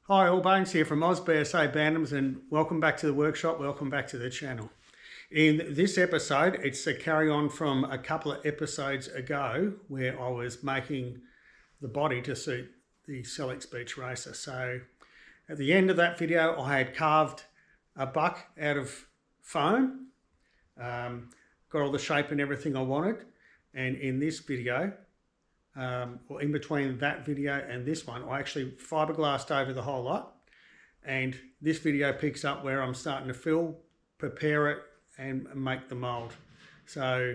Hi, all Bones here from BSA Bantams, and welcome back to the workshop, welcome back to the channel. In this episode, it's a carry on from a couple of episodes ago where I was making the body to suit the Sellicks Beach Racer. So at the end of that video, I had carved a buck out of foam, got all the shape and everything I wanted, and in this video, or in between that video and this one, I actually fiberglassed over the whole lot, and this video picks up where I'm starting to fill, prepare it and make the mold. So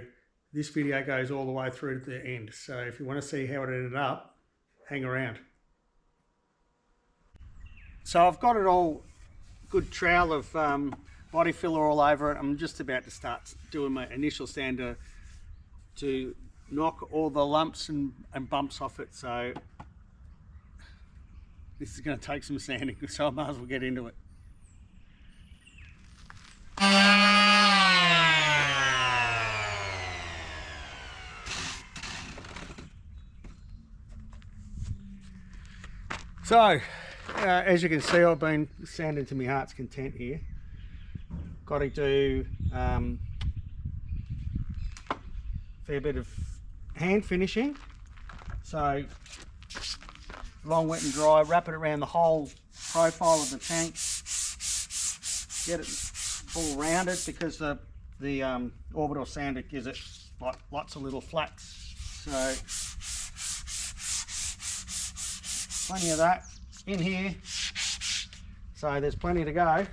this video goes all the way through to the end. So if you want to see how it ended up, hang around. So I've got it all good trail of body filler all over it. I'm just about to start doing my initial sander to knock all the lumps and bumps off it. So this is going to take some sanding, so I might as well get into it. So as you can see, I've been sanding to my heart's content here. Got to do a fair bit of hand finishing. So long, wet and dry, wrap it around the whole profile of the tank, get it all rounded because the orbital sander gives it like lots of little flats. So plenty of that in here, so there's plenty to go.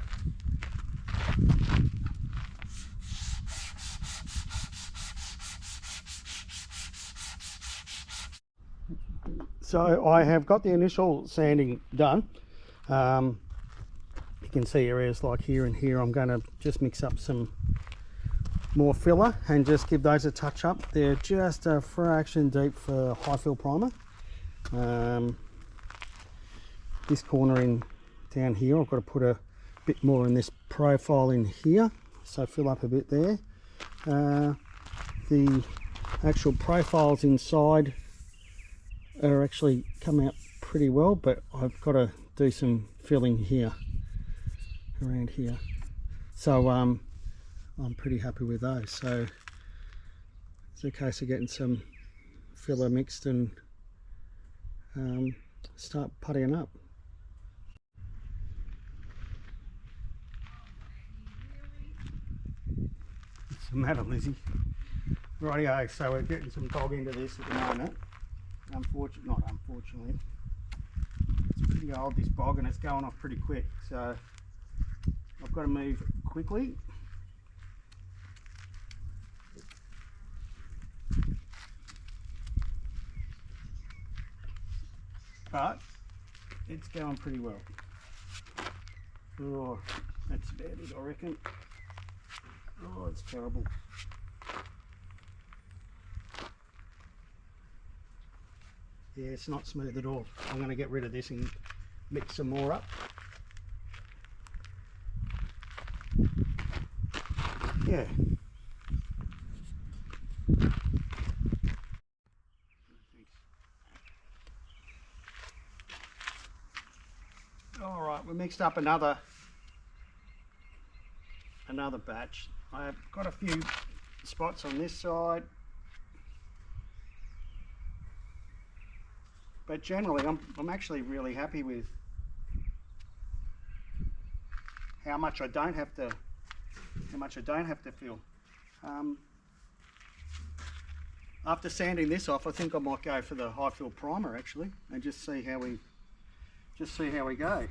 So I have got the initial sanding done. You can see areas like here and here. I'm going to just mix up some more filler and just give those a touch up. They're just a fraction deep for high fill primer. This corner in down here, I've got to put a bit more in this profile in here, so fill up a bit there. The actual profiles inside are actually come out pretty well, but I've got to do some filling here, around here. So I'm pretty happy with those. So it's a case of getting some filler mixed and start puttying up. What's the matter, Lizzie? Rightio, so we're getting some dog into this at the moment. Not unfortunately, it's pretty old, this bog, and it's going off pretty quick, so I've got to move quickly. But it's going pretty well. Oh, that's about it, I reckon. Oh, it's terrible. Yeah, it's not smooth at all. I'm going to get rid of this and mix some more up. Yeah. All right, we mixed up another batch. I've got a few spots on this side, but generally I'm actually really happy with how much I don't have to fill. After sanding this off, I think I might go for the high fill primer actually, and just see how we go.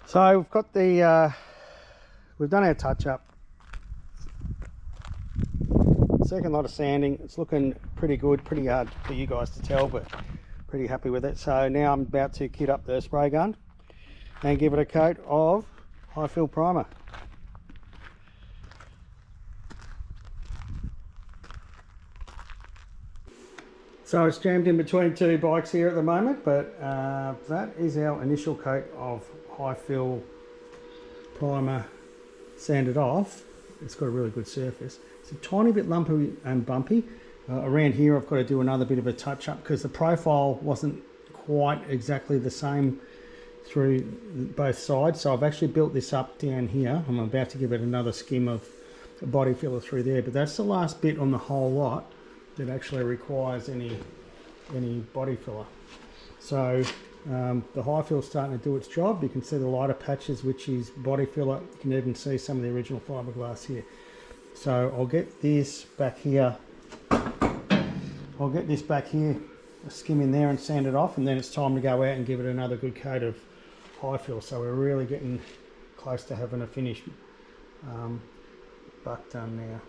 So we've got the we've done our touch up. Second lot of sanding. It's looking pretty good, pretty hard for you guys to tell, but pretty happy with it. So now I'm about to kit up the spray gun and give it a coat of high fill primer. So it's jammed in between two bikes here at the moment, but that is our initial coat of high fill primer sanded off. it's got a really good surface. It's a tiny bit lumpy and bumpy. Around here I've got to do another bit of a touch up because the profile wasn't quite exactly the same through both sides. So I've actually built this up down here. I'm about to give it another skim of body filler through there, but that's the last bit on the whole lot that actually requires any body filler. So the high fill's starting to do its job. You can see the lighter patches, which is body filler. You can even see some of the original fiberglass here. So I'll get this back here. Skim in there and sand it off, and then it's time to go out and give it another good coat of high fill. So we're really getting close to having a finished buck done now.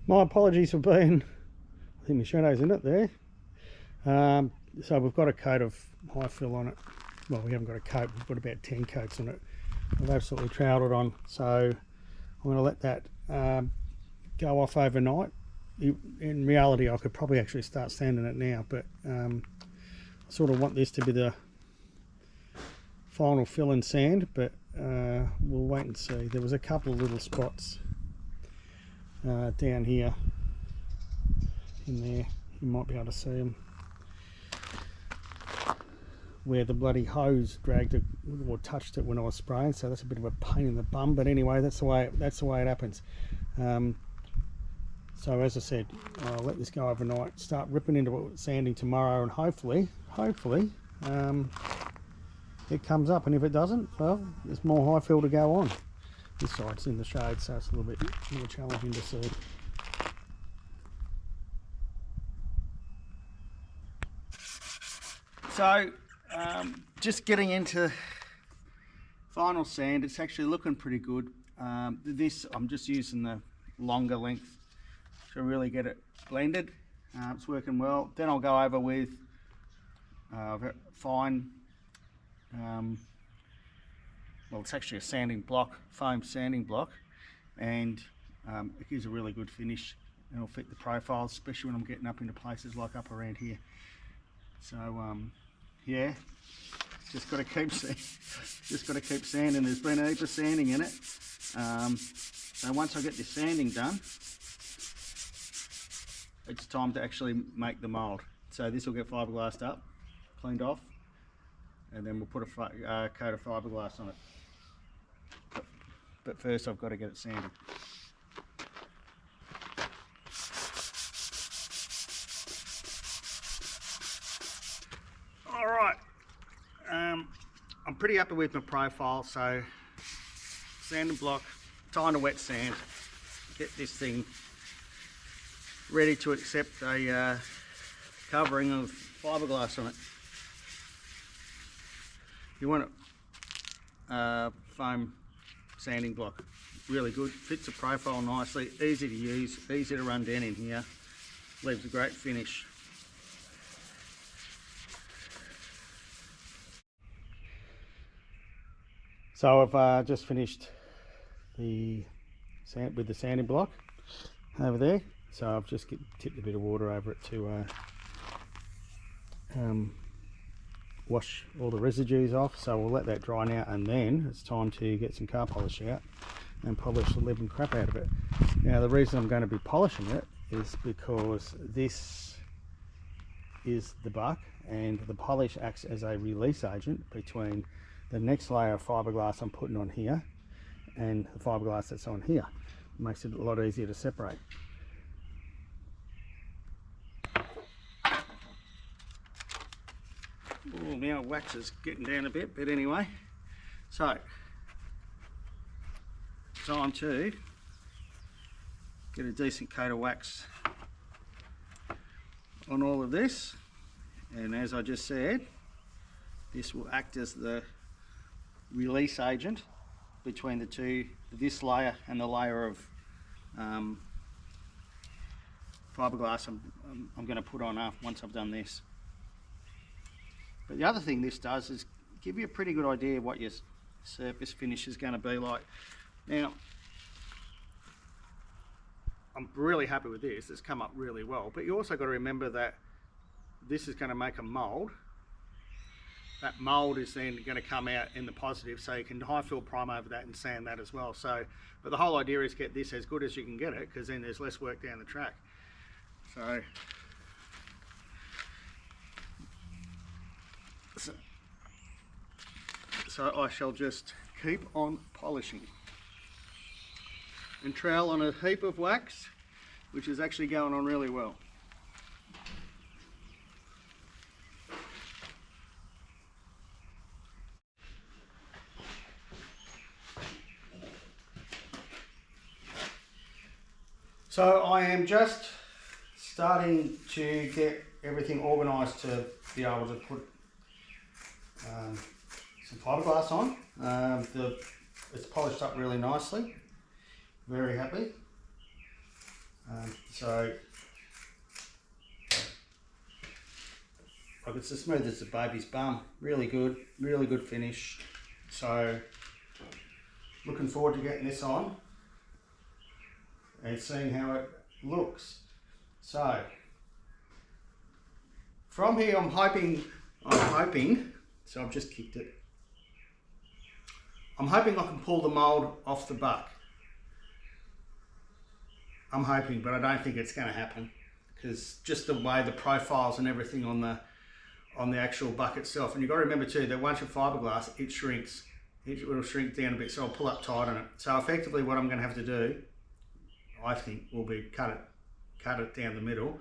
My apologies for being, I think my shadow's in it there. So we've got a coat of high fill on it. Well, we haven't got a coat, we've got about 10 coats on it. I've absolutely troweled it on. So I'm going to let that go off overnight. In reality, I could probably actually start sanding it now, but I sort of want this to be the final fill and sand, but we'll wait and see. There was a couple of little spots down here in there, you might be able to see them, where the bloody hose dragged it or touched it when I was spraying. So that's a bit of a pain in the bum, but anyway, that's the way it happens. So as I said, I'll let this go overnight, start ripping into it, sanding tomorrow, and hopefully it comes up. And if it doesn't, well, there's more high fill to go on. This side's in the shade, so it's a little bit more challenging to see. So just getting into final sand, it's actually looking pretty good. This, I'm just using the longer length to really get it blended. It's working well. Then I'll go over with fine, well, it's actually a sanding block, foam sanding block, and it gives a really good finish. It'll fit the profile, especially when I'm getting up into places like up around here. So yeah, just got to keep sanding. There's been a heap of sanding in it. So once I get this sanding done, it's time to actually make the mould. So this will get fiberglassed up, cleaned off, and then we'll put a coat of fiberglass on it. But first I've got to get it sanded. All right, I'm pretty happy with my profile. So sanding block, time to wet sand, get this thing ready to accept a covering of fiberglass on it. You want it foam sanding block, really good, fits the profile nicely, easy to use, easy to run down in here, leaves a great finish. So I've just finished the sand with the sanding block over there. So I've just tipped a bit of water over it to wash all the residues off. So we'll let that dry now, and then it's time to get some car polish out and polish the living crap out of it. Now the reason I'm going to be polishing it is because this is the buck, and the polish acts as a release agent between the next layer of fiberglass I'm putting on here and the fiberglass that's on here. It makes it a lot easier to separate. Oh, now wax is getting down a bit, but anyway. So time to get a decent coat of wax on all of this, and as I just said, this will act as the release agent between the two, this layer and the layer of fiberglass I'm going to put on once I've done this. But the other thing this does is give you a pretty good idea of what your surface finish is going to be like. Now, I'm really happy with this. It's come up really well, but you also got to remember that this is going to make a mould. That mould is then going to come out in the positive, so you can high fill prime over that and sand that as well. So, but the whole idea is get this as good as you can get it, because then there's less work down the track. So I shall just keep on polishing and trowel on a heap of wax, which is actually going on really well. So I am just starting to get everything organised to be able to put some fiberglass on. It's polished up really nicely. Very happy. So like, it's as smooth as a baby's bum. Really good finish. So looking forward to getting this on and seeing how it looks. So from here I'm hoping, so I've just kicked it. I'm hoping I can pull the mould off the buck. I'm hoping, but I don't think it's going to happen, because just the way the profiles and everything on the actual buck itself. And you've got to remember too that once you're fiberglass, it shrinks. It will shrink down a bit, so I'll pull up tight on it. So effectively what I'm going to have to do, I think, will be cut it down the middle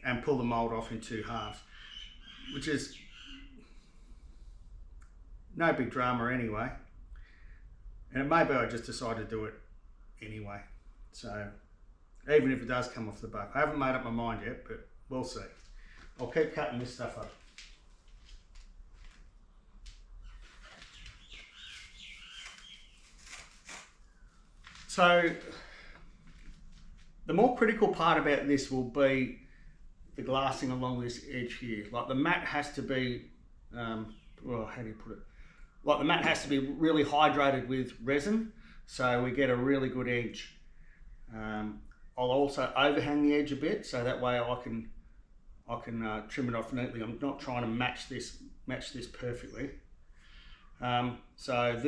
and pull the mould off in two halves, which is no big drama anyway. And it may be I just decide to do it anyway. So even if it does come off the buck, I haven't made up my mind yet, but we'll see. I'll keep cutting this stuff up. So the more critical part about this will be the glassing along this edge here. Like, the mat has to be, well, how do you put it? Like, the mat has to be really hydrated with resin, so we get a really good edge. I'll also overhang the edge a bit, so that way I can trim it off neatly. I'm not trying to match this perfectly. So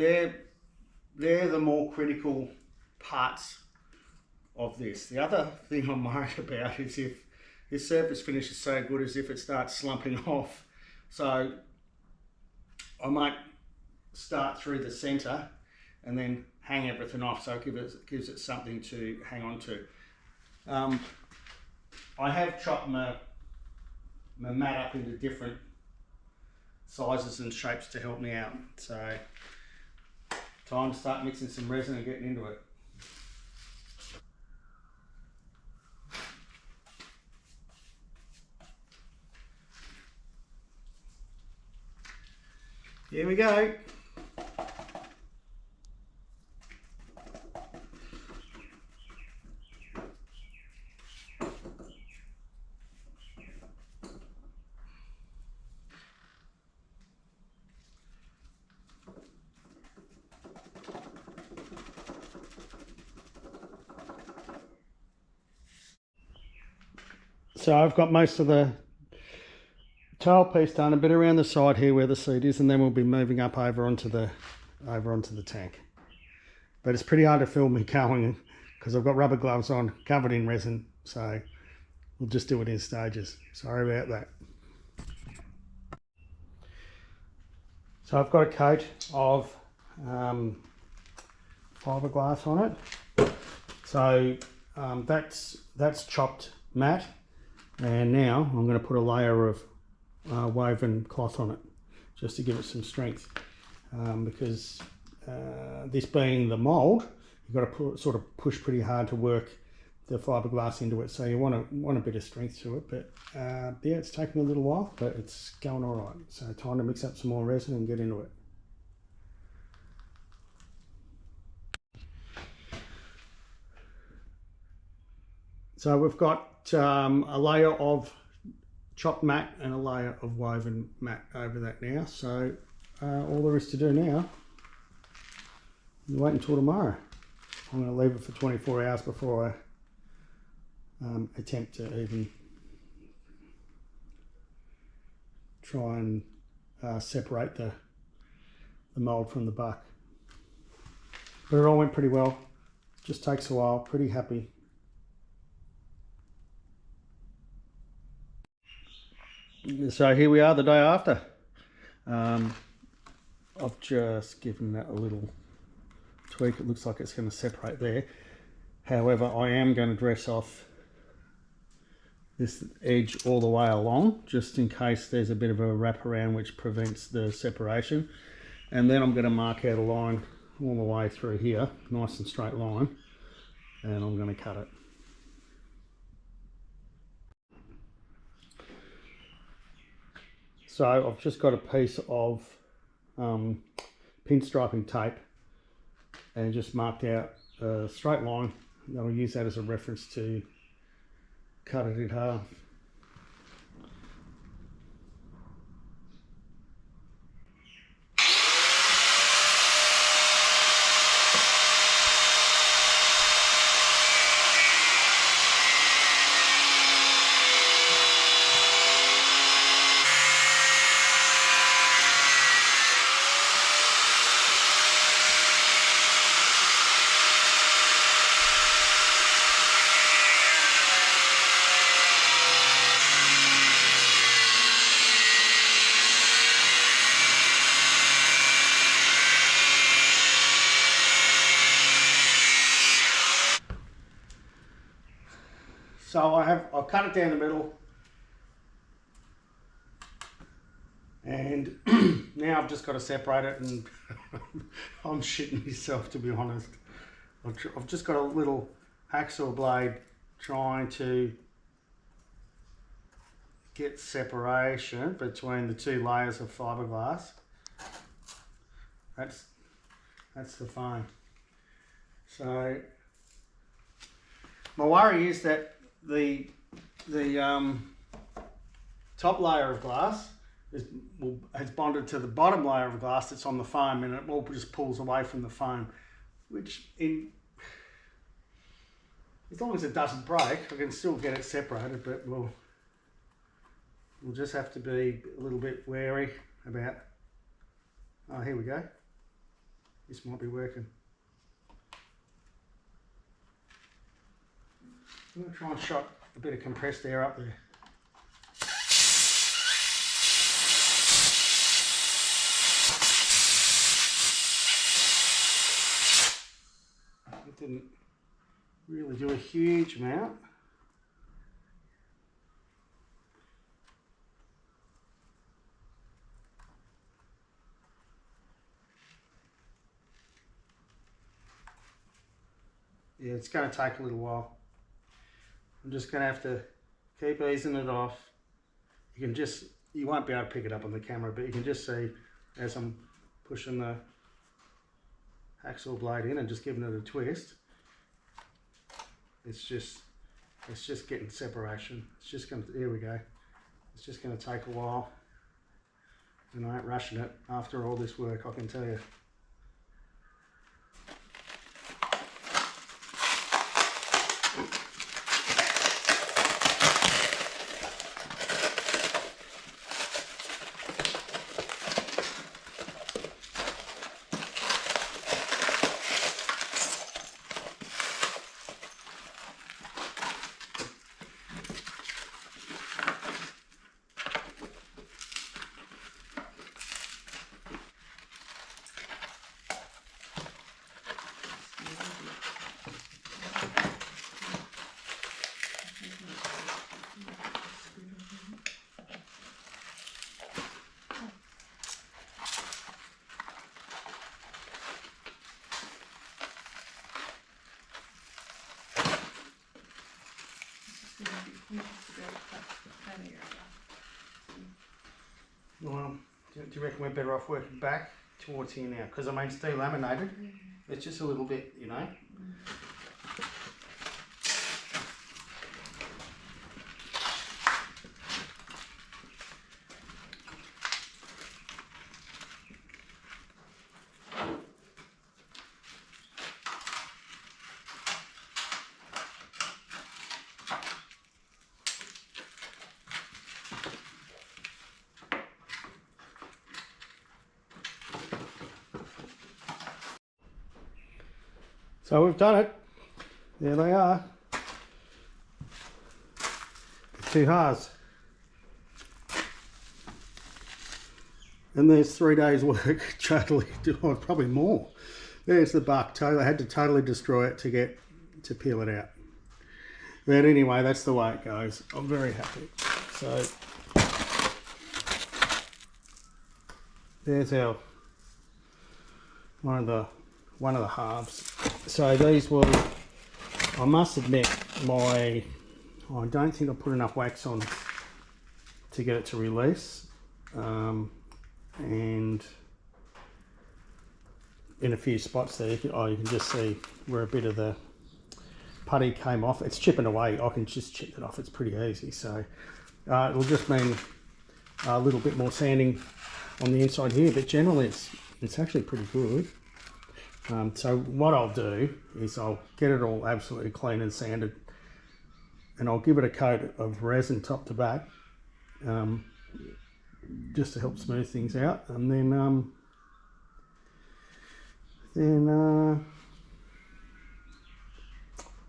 they're the more critical parts of this. The other thing I'm worried about is if this surface finish is so good as if it starts slumping off. So I might start through the center and then hang everything off, so it gives it something to hang on to. I have chopped my mat up into different sizes and shapes to help me out. So time to start mixing some resin and getting into it. Here we go. So I've got most of the tail piece done, a bit around the side here where the seat is, and then we'll be moving up over onto the tank. But it's pretty hard to film me going because I've got rubber gloves on, covered in resin, so we'll just do it in stages. Sorry about that. So I've got a coat of fiberglass on it. So that's chopped matte, and now I'm going to put a layer of woven cloth on it just to give it some strength, because this being the mould, you've got to sort of push pretty hard to work the fiberglass into it, so you want a bit of strength to it. But yeah, it's taken a little while, but it's going all right. So time to mix up some more resin and get into it. So we've got a layer of chopped mat and a layer of woven mat over that now. So all there is to do now is wait until tomorrow. I'm going to leave it for 24 hours before I attempt to even try and separate the mould from the buck. But it all went pretty well. Just takes a while. Pretty happy. So here we are the day after. I've just given that a little tweak. It looks like it's going to separate there. However, I am going to dress off this edge all the way along, just in case there's a bit of a wraparound which prevents the separation. And then I'm going to mark out a line all the way through here, nice and straight line, and I'm going to cut it. So I've just got a piece of pinstriping tape and just marked out a straight line. I'll use that as a reference to cut it in half. So I've cut it down the middle, and now I've just got to separate it, and I'm shitting myself, to be honest. I've just got a little hacksaw blade trying to get separation between the two layers of fiberglass. That's the foam. So my worry is that the top layer of glass has bonded to the bottom layer of glass that's on the foam, and it all just pulls away from the foam, which as long as it doesn't break, I can still get it separated, but we'll just have to be a little bit wary about. Oh, here we go. This might be working. I'm going to try and shot a bit of compressed air up there. It didn't really do a huge amount. Yeah, it's going to take a little while. I'm just going to have to keep easing it off. You won't be able to pick it up on the camera, but you can just see as I'm pushing the hacksaw blade in and just giving it a twist. It's just getting separation. It's just going to, here we go. It's just going to take a while, and I ain't rushing it after all this work, I can tell you. be pointless to go that area. Well, do you reckon we're better off working back towards here now? Because I mean, it's delaminated. It's just a little bit, you know. So we've done it. There they are. The two halves. And there's 3 days work totally, or probably more. There's the buck. I had to totally destroy it to peel it out. But anyway, that's the way it goes. I'm very happy. So there's our one of the halves. So these will, I must admit, I don't think I put enough wax on to get it to release, and in a few spots there, you can just see where a bit of the putty came off. It's chipping away. I can just chip it off. It's pretty easy. So it'll just mean a little bit more sanding on the inside here, but generally it's actually pretty good. So what I'll do is I'll get it all absolutely clean and sanded, and I'll give it a coat of resin top to back, just to help smooth things out, and then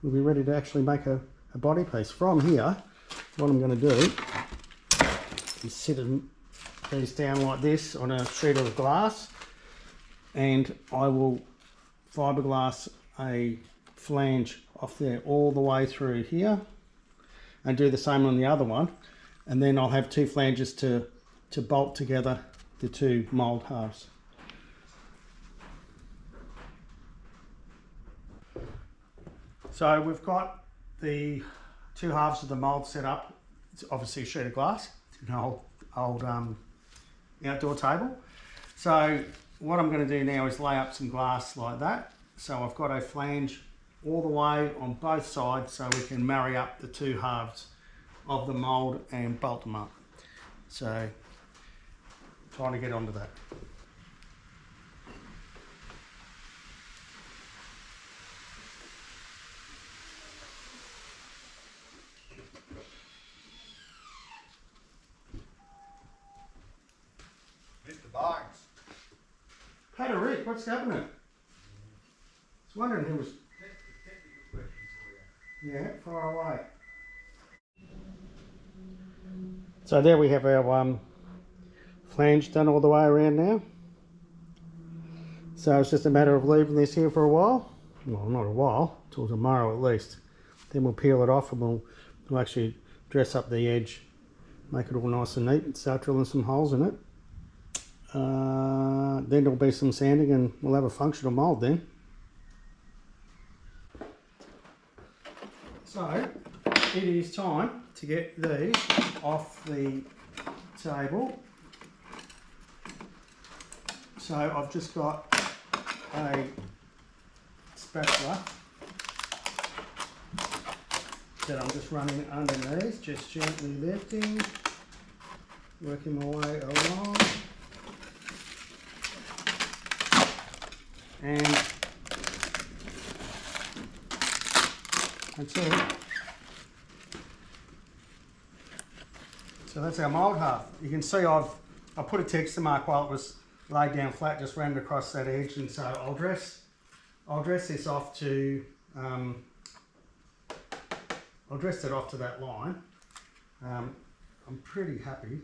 we'll be ready to actually make a body piece. From here, what I'm going to do is sit these down like this on a sheet of glass, and I will fibreglass a flange off there all the way through here, and do the same on the other one, and then I'll have two flanges to bolt together the two mould halves. So we've got the two halves of the mould set up. It's obviously a sheet of glass. It's an old outdoor table. So what I'm going to do now is lay up some glass like that. So I've got a flange all the way on both sides, so we can marry up the two halves of the mould and bolt them up. So trying to get onto that. Hit the box. Hey Rick, what's happening? I was wondering who was... Yeah, far away. So there we have our flange done all the way around now. So it's just a matter of leaving this here for a while. Well, not a while, till tomorrow at least. Then we'll peel it off and we'll actually dress up the edge, make it all nice and neat, and start drilling some holes in it. Then there'll be some sanding and we'll have a functional mould then. So it is time to get these off the table. So I've just got a spatula that I'm just running underneath, just gently lifting, working my way along. And that's it. So that's our mould half. You can see I put a texture mark while it was laid down flat, just ran it across that edge, and so I'll dress this off to I'll dress it off to that line. I'm pretty happy.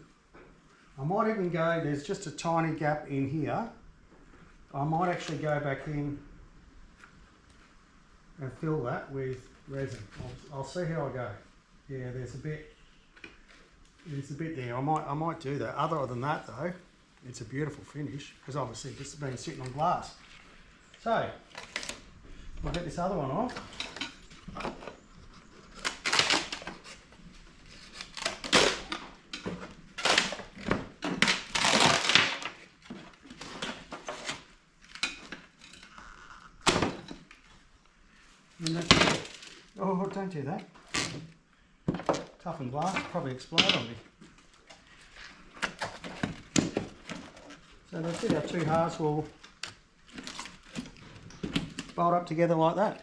I might even go, there's just a tiny gap in here. I might actually go back in and fill that with resin. I'll see how I go. Yeah, there's a bit there. I might do that. Other than that though, it's a beautiful finish, because obviously this has been sitting on glass. So we'll get this other one off. And that's, oh, don't do that. Toughened glass, probably explode on me. So that's it, our two halves will bolt up together like that.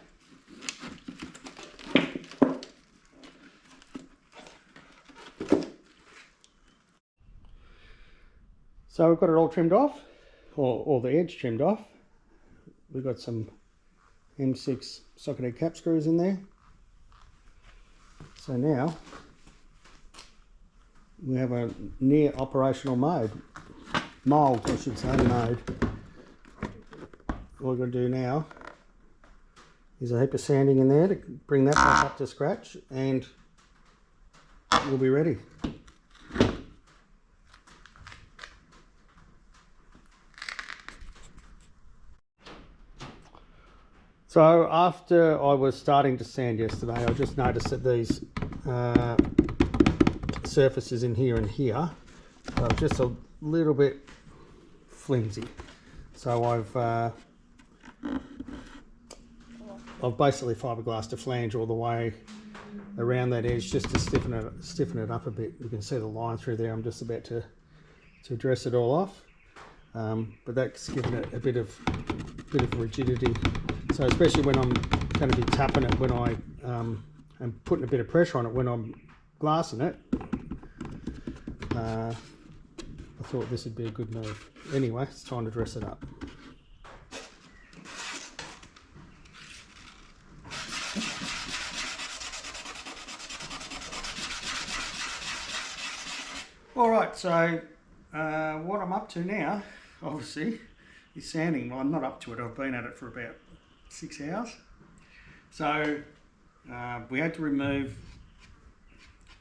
So we've got it all trimmed off, or the edge trimmed off. We've got some M6 socketed cap screws in there. So now we have a near operational mould, I should say, mode. What we're going to do now is a heap of sanding in there to bring that back up to scratch, and we'll be ready. So after I was starting to sand yesterday, I just noticed that these surfaces in here and here are just a little bit flimsy. So I've basically fiberglassed a flange all the way around that edge just to stiffen it up a bit. You can see the line through there. I'm just about to dress it all off, but that's given it a bit of rigidity. So especially when I'm going to be tapping it, when I am putting a bit of pressure on it when I'm glassing it, I thought this would be a good move. Anyway, it's time to dress it up. Alright, so what I'm up to now, obviously, is sanding. Well, I'm not up to it, I've been at it for about 6 hours. So we had to remove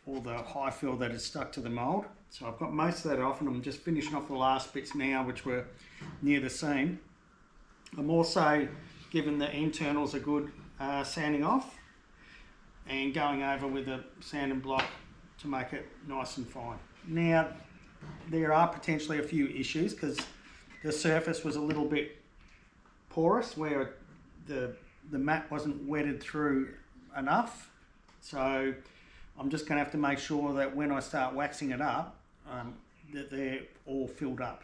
all the high fill that is stuck to the mould. So I've got most of that off, and I'm just finishing off the last bits now, which were near the seam. I'm also giving the internals a good sanding off and going over with a sanding block to make it nice and fine. Now, there are potentially a few issues because the surface was a little bit porous where the mat wasn't wetted through enough. So I'm just going to have to make sure that when I start waxing it up, that they're all filled up.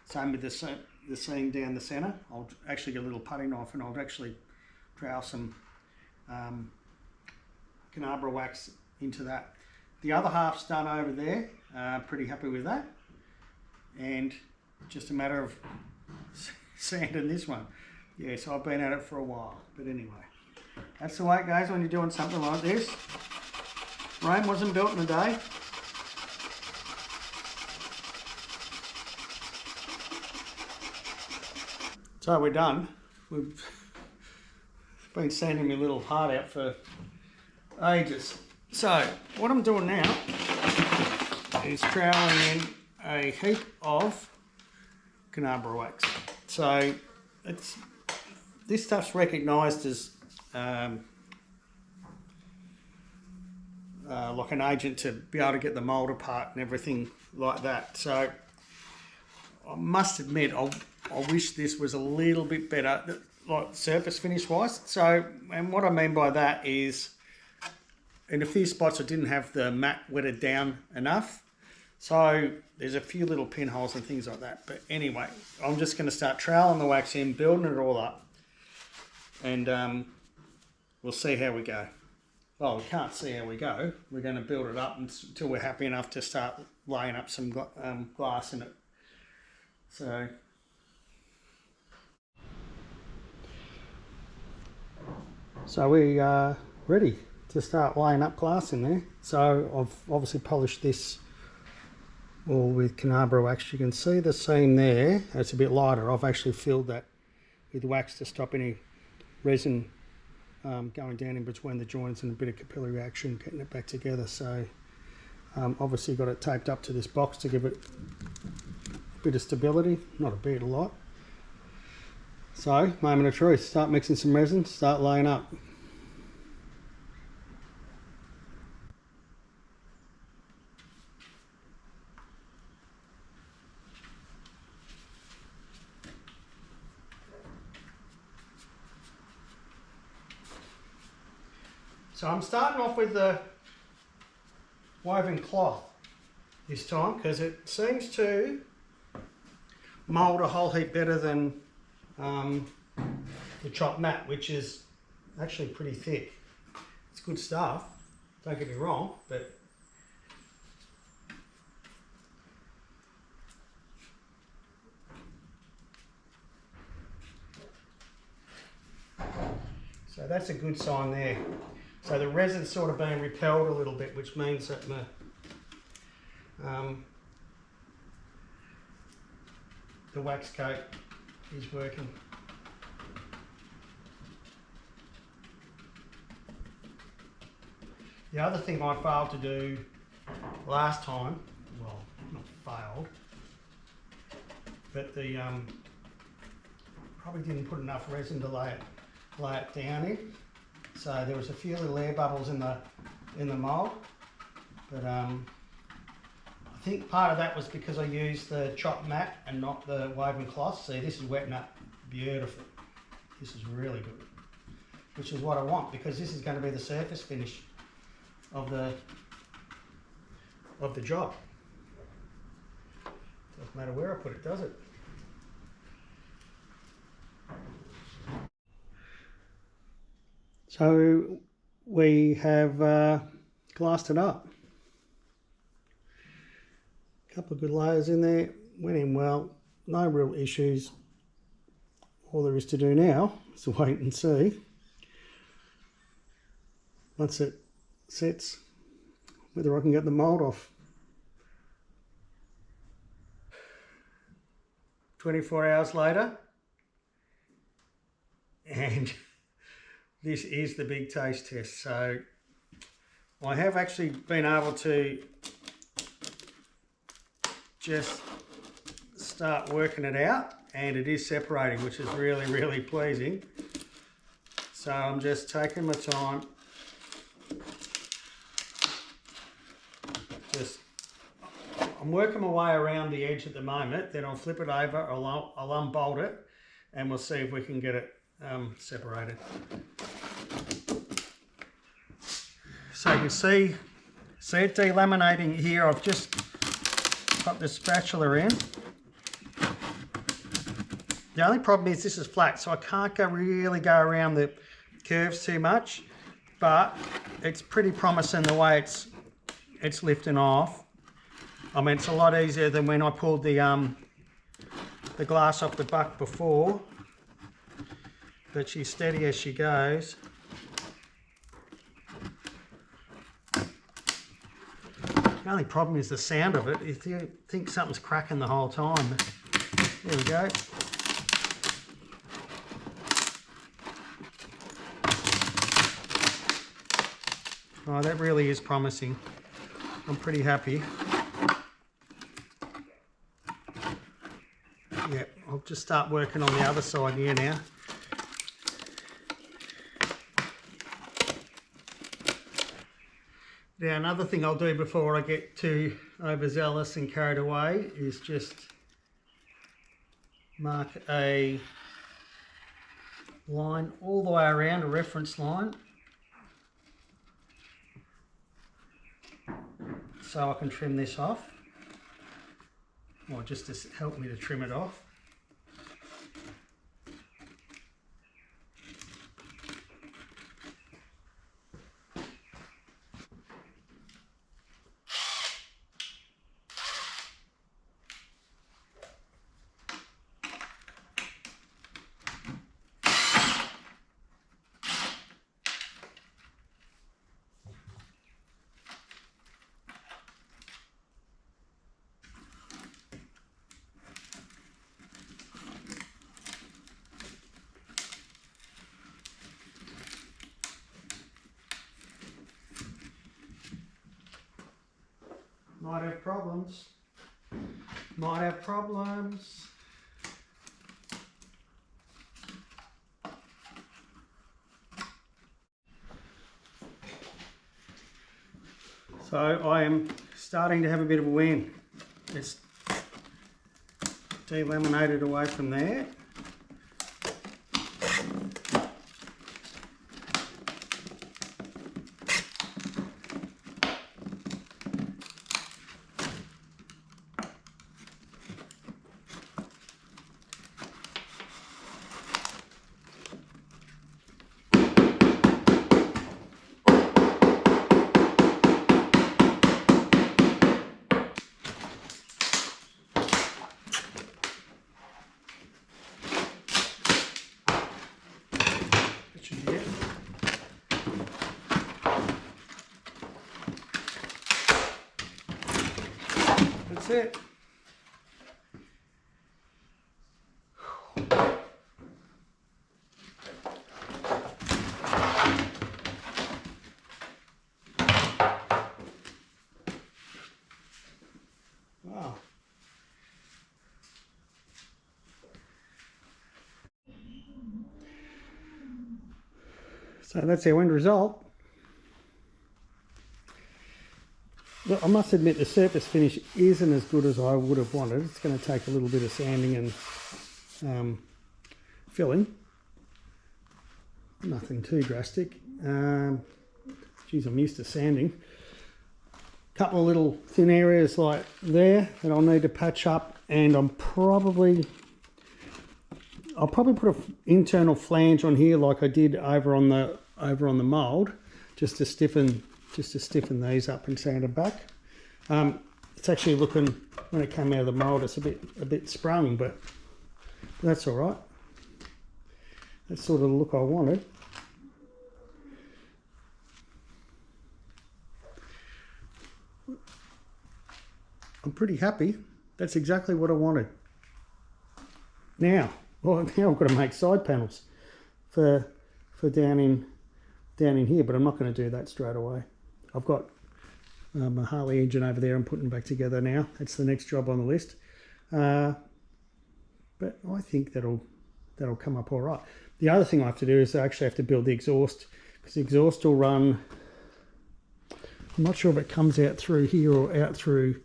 Same with the seam down the centre. I'll actually get a little putty knife and I'll actually trowel some Canabra wax into that. The other half's done over there, pretty happy with that. And just a matter of sanding this one. Yeah, so I've been at it for a while, but anyway. That's the way it goes when you're doing something like this. Rome wasn't built in a day. So we're done. We've been sanding my little heart out for ages. So what I'm doing now is troweling in a heap of Canabra wax. So this stuff's recognised as like an agent to be able to get the mould apart and everything like that. So I must admit, I wish this was a little bit better, like surface finish wise. So, and what I mean by that is, in a few spots I didn't have the mat wetted down enough. So there's a few little pinholes and things like that. But anyway, I'm just going to start troweling the wax in, building it all up, and we'll see how we go. Well, we can't see how we go. We're going to build it up until we're happy enough to start laying up some glass in it. So we are ready to start laying up glass in there. So I've obviously polished this all with Canabra wax. You can see the seam there. It's a bit lighter. I've actually filled that with wax to stop any resin going down in between the joints and a bit of capillary action, getting it back together. So obviously got it taped up to this box to give it a bit of stability, not a bit, a lot. So, moment of truth, start mixing some resin, start laying up. So I'm starting off with the woven cloth this time because it seems to mould a whole heap better than the chopped mat, which is actually pretty thick. It's good stuff, don't get me wrong, but so that's a good sign there. So the resin's sort of being repelled a little bit, which means that my the wax coat is working. The other thing I failed to do last time, well, not failed, but the probably didn't put enough resin to lay it down in. So there was a few little air bubbles in the mould, but I think part of that was because I used the chopped mat and not the woven cloth. See, this is wetting up beautiful. This is really good, which is what I want because this is going to be the surface finish of the job. Doesn't matter where I put it, does it? So we have glassed it up. A couple of good layers in there, went in well, no real issues. All there is to do now is to wait and see. Once it sets, whether I can get the mould off. 24 hours later, and this is the big taste test. So I have actually been able to just start working it out, and it is separating, which is really, really pleasing. So I'm just taking my time. I'm working my way around the edge at the moment, then I'll flip it over, I'll unbolt it, and we'll see if we can get it separated. So you can see it delaminating here. I've just got the spatula in. The only problem is this is flat, so I can't really go around the curves too much, but it's pretty promising the way it's lifting off. I mean, it's a lot easier than when I pulled the glass off the buck before, but she's steady as she goes. The only problem is the sound of it. If you think something's cracking the whole time. There we go. Oh, that really is promising. I'm pretty happy. Yeah, I'll just start working on the other side here now. Now, another thing I'll do before I get too overzealous and carried away is just mark a line all the way around, a reference line, so I can trim this off, or just to help me to trim it off. Might have problems. Might have problems. So I am starting to have a bit of a win. It's delaminated away from there. it. Wow. So that's our end result. Look, I must admit the surface finish isn't as good as I would have wanted. It's going to take a little bit of sanding and filling. Nothing too drastic. Geez, I'm used to sanding. Couple of little thin areas like there that I'll need to patch up, and I'll probably put an internal flange on here like I did over on the mould, just to stiffen these up and sand them back. It's actually looking, when it came out of the mould, it's a bit sprung, but that's all right. That's sort of the look I wanted. I'm pretty happy. That's exactly what I wanted. Now I've got to make side panels for down in here, but I'm not going to do that straight away. I've got my Harley engine over there. I'm putting back together now. That's the next job on the list. But I think that'll come up all right. The other thing I have to do is I actually have to build the exhaust, because the exhaust will run. I'm not sure if it comes out through here or out through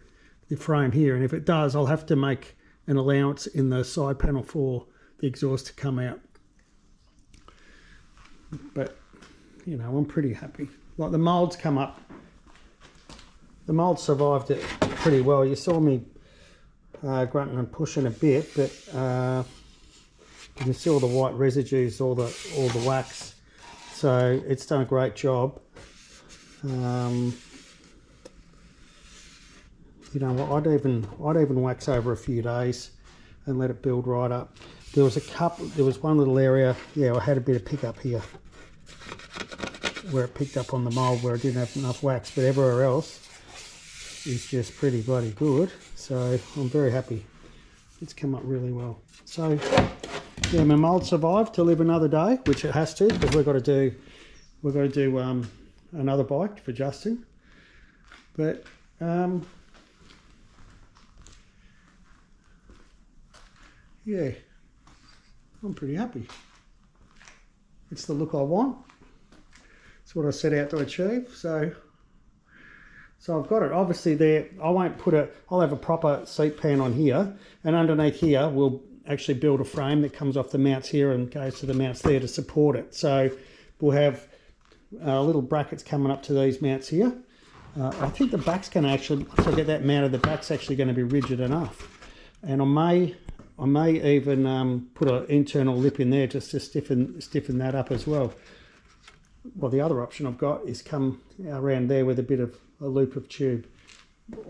the frame here, and if it does, I'll have to make an allowance in the side panel for the exhaust to come out. But you know, I'm pretty happy. Like the moulds come up, the mould survived it pretty well. You saw me grunting and pushing a bit, but you can see all the white residues, all the wax. So it's done a great job. You know what? I'd even wax over a few days and let it build right up. There was one little area, yeah, I had a bit of pickup here where it picked up on the mould where it didn't have enough wax, but everywhere else is just pretty bloody good. So I'm very happy. It's come up really well. So yeah, my mould survived to live another day, which it has to, because we've got to do another bike for Justin. But yeah, I'm pretty happy. It's the look I want. It's what I set out to achieve. So I've got it. Obviously there, I'll have a proper seat pan on here, and underneath here we'll actually build a frame that comes off the mounts here and goes to the mounts there to support it. So we'll have little brackets coming up to these mounts here. I think the back's going to actually, once I get that mounted, the back's actually going to be rigid enough. And I may even put an internal lip in there just to stiffen that up as well. Well, the other option I've got is come around there with a loop of tube.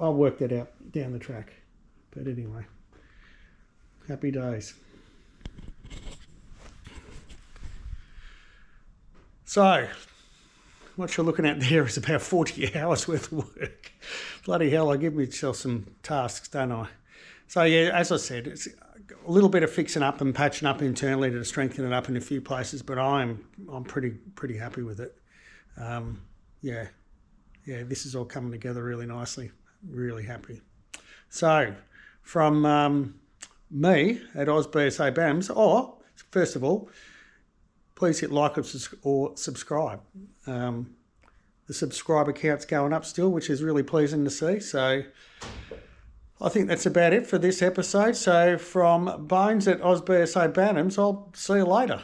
I'll work that out down the track. But anyway, happy days. So, what you're looking at there is about 40 hours worth of work. Bloody hell, I give myself some tasks, don't I? So yeah, as I said, it's a little bit of fixing up and patching up internally to strengthen it up in a few places, but I'm pretty happy with it. Yeah, this is all coming together really nicely. Really happy. So from me at BSA Bantams, first of all, please hit like or subscribe. The subscriber count's going up still, which is really pleasing to see. So I think that's about it for this episode. So from Bones at BSA Bantams, I'll see you later.